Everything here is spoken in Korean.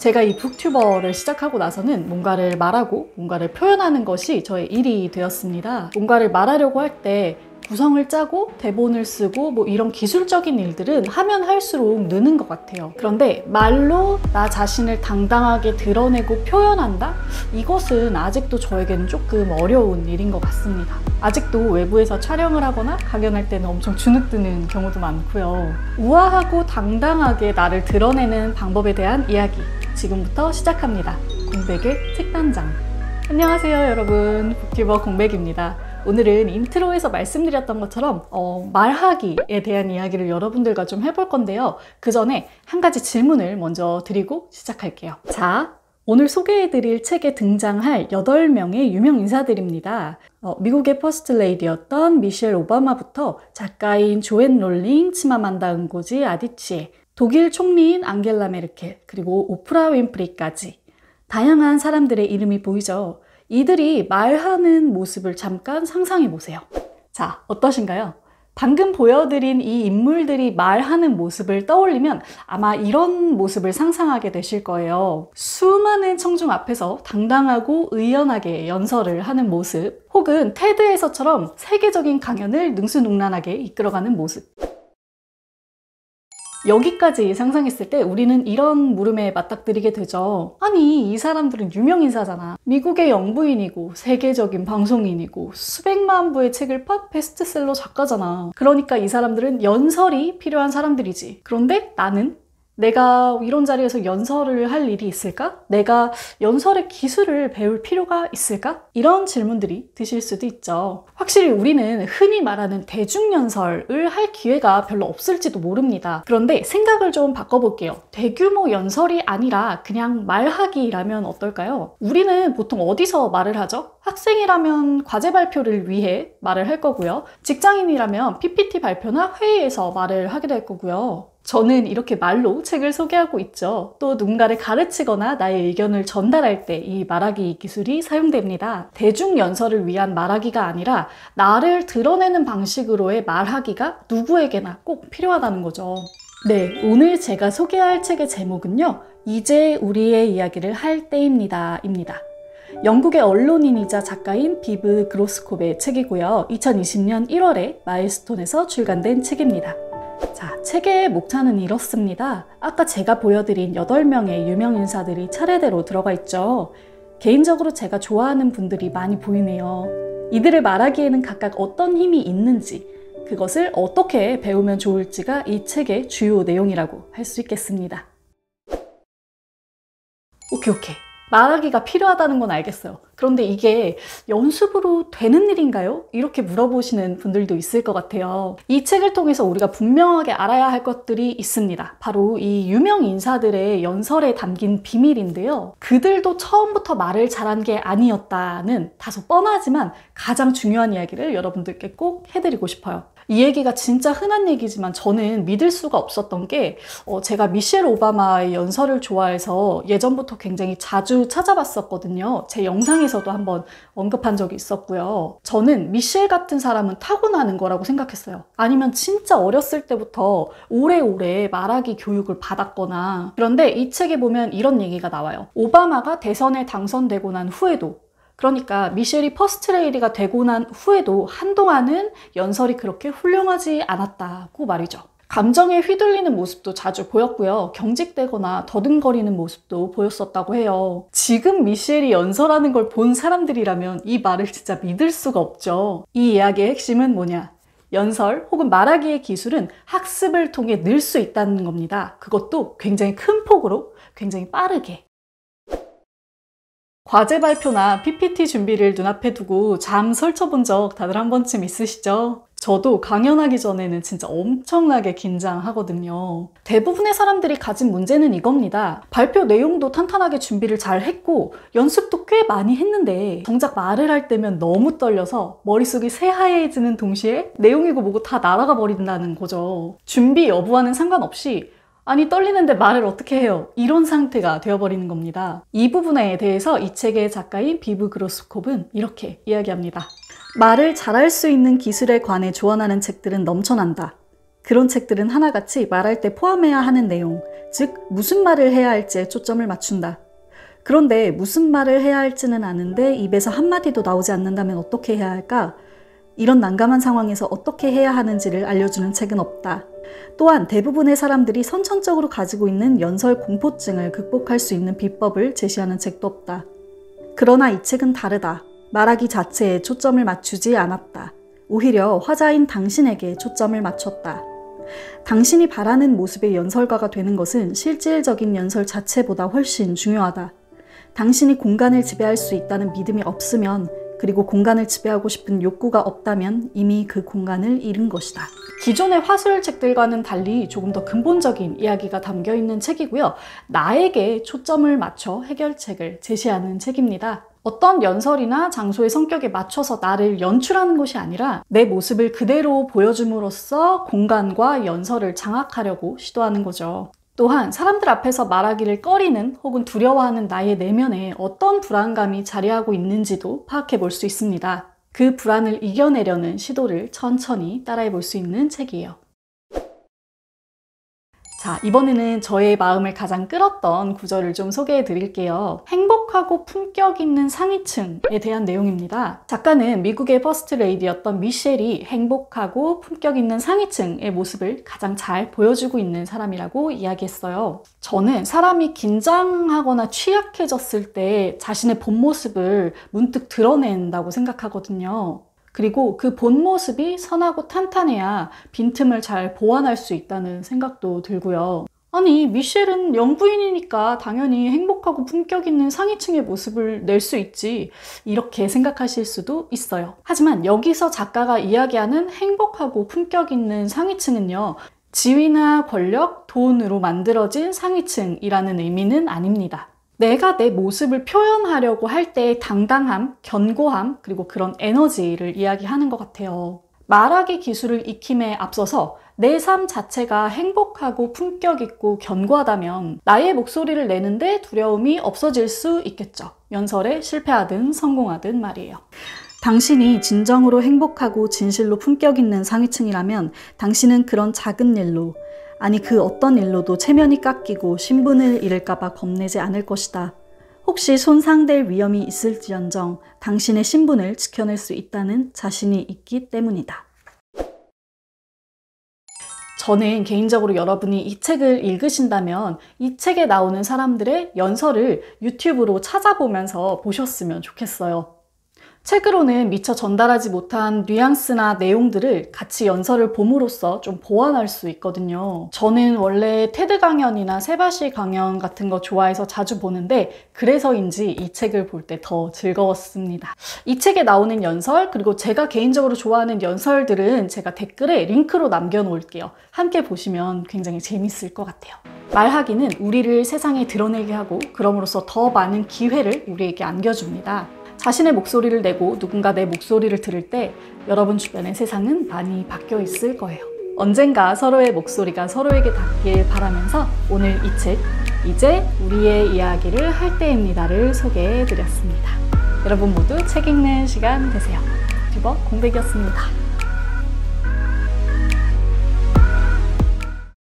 제가 이 북튜버를 시작하고 나서는 뭔가를 말하고 뭔가를 표현하는 것이 저의 일이 되었습니다. 뭔가를 말하려고 할 때 구성을 짜고 대본을 쓰고 뭐 이런 기술적인 일들은 하면 할수록 느는 것 같아요. 그런데 말로 나 자신을 당당하게 드러내고 표현한다? 이것은 아직도 저에게는 조금 어려운 일인 것 같습니다. 아직도 외부에서 촬영을 하거나 강연할 때는 엄청 주눅드는 경우도 많고요. 우아하고 당당하게 나를 드러내는 방법에 대한 이야기 지금부터 시작합니다. 공백의 책단장. 안녕하세요 여러분, 북튜버 공백입니다. 오늘은 인트로에서 말씀드렸던 것처럼 말하기에 대한 이야기를 여러분들과 좀 해볼 건데요. 그 전에 한 가지 질문을 먼저 드리고 시작할게요. 자, 오늘 소개해드릴 책에 등장할 8명의 유명 인사들입니다. 미국의 퍼스트 레이디였던 미셸 오바마부터 작가인 조앤 롤링, 치마만다 응고지 아디치에, 독일 총리인 앙겔라 메르켈, 그리고 오프라 윈프리까지 다양한 사람들의 이름이 보이죠. 이들이 말하는 모습을 잠깐 상상해 보세요. 자, 어떠신가요? 방금 보여드린 이 인물들이 말하는 모습을 떠올리면 아마 이런 모습을 상상하게 되실 거예요. 수많은 청중 앞에서 당당하고 의연하게 연설을 하는 모습, 혹은 테드에서처럼 세계적인 강연을 능수능란하게 이끌어가는 모습. 여기까지 상상했을 때 우리는 이런 물음에 맞닥뜨리게 되죠. 아니, 이 사람들은 유명인사잖아. 미국의 영부인이고 세계적인 방송인이고 수백만 부의 책을 판 베스트셀러 작가잖아. 그러니까 이 사람들은 연설이 필요한 사람들이지. 그런데 나는? 내가 이런 자리에서 연설을 할 일이 있을까? 내가 연설의 기술을 배울 필요가 있을까? 이런 질문들이 드실 수도 있죠. 확실히 우리는 흔히 말하는 대중연설을 할 기회가 별로 없을지도 모릅니다. 그런데 생각을 좀 바꿔볼게요. 대규모 연설이 아니라 그냥 말하기라면 어떨까요? 우리는 보통 어디서 말을 하죠? 학생이라면 과제 발표를 위해 말을 할 거고요. 직장인이라면 PPT 발표나 회의에서 말을 하게 될 거고요. 저는 이렇게 말로 책을 소개하고 있죠. 또 누군가를 가르치거나 나의 의견을 전달할 때 이 말하기 기술이 사용됩니다. 대중 연설을 위한 말하기가 아니라 나를 드러내는 방식으로의 말하기가 누구에게나 꼭 필요하다는 거죠. 네, 오늘 제가 소개할 책의 제목은요. 이제 우리의 이야기를 할 때입니다 입니다. 영국의 언론인이자 작가인 비브 그로스콥의 책이고요. 2020년 1월에 마일스톤에서 출간된 책입니다. 자, 책의 목차는 이렇습니다. 아까 제가 보여드린 8명의 유명인사들이 차례대로 들어가 있죠. 개인적으로 제가 좋아하는 분들이 많이 보이네요. 이들을 말하기에는 각각 어떤 힘이 있는지, 그것을 어떻게 배우면 좋을지가 이 책의 주요 내용이라고 할 수 있겠습니다. 오케이. 말하기가 필요하다는 건 알겠어요. 그런데 이게 연습으로 되는 일인가요? 이렇게 물어보시는 분들도 있을 것 같아요. 이 책을 통해서 우리가 분명하게 알아야 할 것들이 있습니다. 바로 이 유명 인사들의 연설에 담긴 비밀인데요. 그들도 처음부터 말을 잘한 게 아니었다는 다소 뻔하지만 가장 중요한 이야기를 여러분들께 꼭 해드리고 싶어요. 이 얘기가 진짜 흔한 얘기지만 저는 믿을 수가 없었던 게 제가 미셸 오바마의 연설을 좋아해서 예전부터 굉장히 자주 찾아봤었거든요. 제 영상에서도 한번 언급한 적이 있었고요. 저는 미셸 같은 사람은 타고나는 거라고 생각했어요. 아니면 진짜 어렸을 때부터 오래오래 말하기 교육을 받았거나. 그런데 이 책에 보면 이런 얘기가 나와요. 오바마가 대선에 당선되고 난 후에도, 그러니까 미셸이 퍼스트 레이디가 되고 난 후에도 한동안은 연설이 그렇게 훌륭하지 않았다고 말이죠. 감정에 휘둘리는 모습도 자주 보였고요. 경직되거나 더듬거리는 모습도 보였었다고 해요. 지금 미셸이 연설하는 걸 본 사람들이라면 이 말을 진짜 믿을 수가 없죠. 이 이야기의 핵심은 뭐냐? 연설 혹은 말하기의 기술은 학습을 통해 늘 수 있다는 겁니다. 그것도 굉장히 큰 폭으로, 굉장히 빠르게. 과제 발표나 PPT 준비를 눈앞에 두고 잠 설쳐본 적 다들 한 번쯤 있으시죠? 저도 강연하기 전에는 진짜 엄청나게 긴장하거든요. 대부분의 사람들이 가진 문제는 이겁니다. 발표 내용도 탄탄하게 준비를 잘 했고 연습도 꽤 많이 했는데 정작 말을 할 때면 너무 떨려서 머릿속이 새하얘지는 동시에 내용이고 뭐고 다 날아가 버린다는 거죠. 준비 여부와는 상관없이 아니 떨리는데 말을 어떻게 해요? 이런 상태가 되어버리는 겁니다. 이 부분에 대해서 이 책의 작가인 비브 그로스콥은 이렇게 이야기합니다. 말을 잘할 수 있는 기술에 관해 조언하는 책들은 넘쳐난다. 그런 책들은 하나같이 말할 때 포함해야 하는 내용, 즉 무슨 말을 해야 할지에 초점을 맞춘다. 그런데 무슨 말을 해야 할지는 아는데 입에서 한마디도 나오지 않는다면 어떻게 해야 할까? 이런 난감한 상황에서 어떻게 해야 하는지를 알려주는 책은 없다. 또한 대부분의 사람들이 선천적으로 가지고 있는 연설 공포증을 극복할 수 있는 비법을 제시하는 책도 없다. 그러나 이 책은 다르다. 말하기 자체에 초점을 맞추지 않았다. 오히려 화자인 당신에게 초점을 맞췄다. 당신이 바라는 모습의 연설가가 되는 것은 실질적인 연설 자체보다 훨씬 중요하다. 당신이 공간을 지배할 수 있다는 믿음이 없으면, 그리고 공간을 지배하고 싶은 욕구가 없다면 이미 그 공간을 잃은 것이다. 기존의 화술책들과는 달리 조금 더 근본적인 이야기가 담겨 있는 책이고요. 나에게 초점을 맞춰 해결책을 제시하는 책입니다. 어떤 연설이나 장소의 성격에 맞춰서 나를 연출하는 것이 아니라 내 모습을 그대로 보여줌으로써 공간과 연설을 장악하려고 시도하는 거죠. 또한 사람들 앞에서 말하기를 꺼리는 혹은 두려워하는 나의 내면에 어떤 불안감이 자리하고 있는지도 파악해 볼 수 있습니다. 그 불안을 이겨내려는 시도를 천천히 따라해 볼 수 있는 책이에요. 자, 이번에는 저의 마음을 가장 끌었던 구절을 좀 소개해 드릴게요. 행복하고 품격 있는 상위층에 대한 내용입니다. 작가는 미국의 퍼스트 레이디였던 미셸이 행복하고 품격 있는 상위층의 모습을 가장 잘 보여주고 있는 사람이라고 이야기했어요. 저는 사람이 긴장하거나 취약해졌을 때 자신의 본 모습을 문득 드러낸다고 생각하거든요. 그리고 그 본 모습이 선하고 탄탄해야 빈틈을 잘 보완할 수 있다는 생각도 들고요. 아니, 미셸은 영부인이니까 당연히 행복하고 품격 있는 상위층의 모습을 낼 수 있지, 이렇게 생각하실 수도 있어요. 하지만 여기서 작가가 이야기하는 행복하고 품격 있는 상위층은요, 지위나 권력, 돈으로 만들어진 상위층이라는 의미는 아닙니다. 내가 내 모습을 표현하려고 할 때의 당당함, 견고함, 그리고 그런 에너지를 이야기하는 것 같아요. 말하기 기술을 익힘에 앞서서 내 삶 자체가 행복하고 품격 있고 견고하다면 나의 목소리를 내는데 두려움이 없어질 수 있겠죠. 연설에 실패하든 성공하든 말이에요. 당신이 진정으로 행복하고 진실로 품격 있는 상위층이라면 당신은 그런 작은 일로, 아니 그 어떤 일로도 체면이 깎이고 신분을 잃을까봐 겁내지 않을 것이다. 혹시 손상될 위험이 있을지언정 당신의 신분을 지켜낼 수 있다는 자신이 있기 때문이다. 저는 개인적으로 여러분이 이 책을 읽으신다면 이 책에 나오는 사람들의 연설을 유튜브로 찾아보면서 보셨으면 좋겠어요. 책으로는 미처 전달하지 못한 뉘앙스나 내용들을 같이 연설을 봄으로써 좀 보완할 수 있거든요. 저는 원래 테드 강연이나 세바시 강연 같은 거 좋아해서 자주 보는데 그래서인지 이 책을 볼 때 더 즐거웠습니다. 이 책에 나오는 연설, 그리고 제가 개인적으로 좋아하는 연설들은 제가 댓글에 링크로 남겨놓을게요. 함께 보시면 굉장히 재밌을 것 같아요. 말하기는 우리를 세상에 드러내게 하고 그럼으로써 더 많은 기회를 우리에게 안겨줍니다. 자신의 목소리를 내고 누군가 내 목소리를 들을 때 여러분 주변의 세상은 많이 바뀌어 있을 거예요. 언젠가 서로의 목소리가 서로에게 닿길 바라면서 오늘 이 책, 이제 우리의 이야기를 할 때입니다를 소개해 드렸습니다. 여러분 모두 책 읽는 시간 되세요. 튜버 공백이었습니다.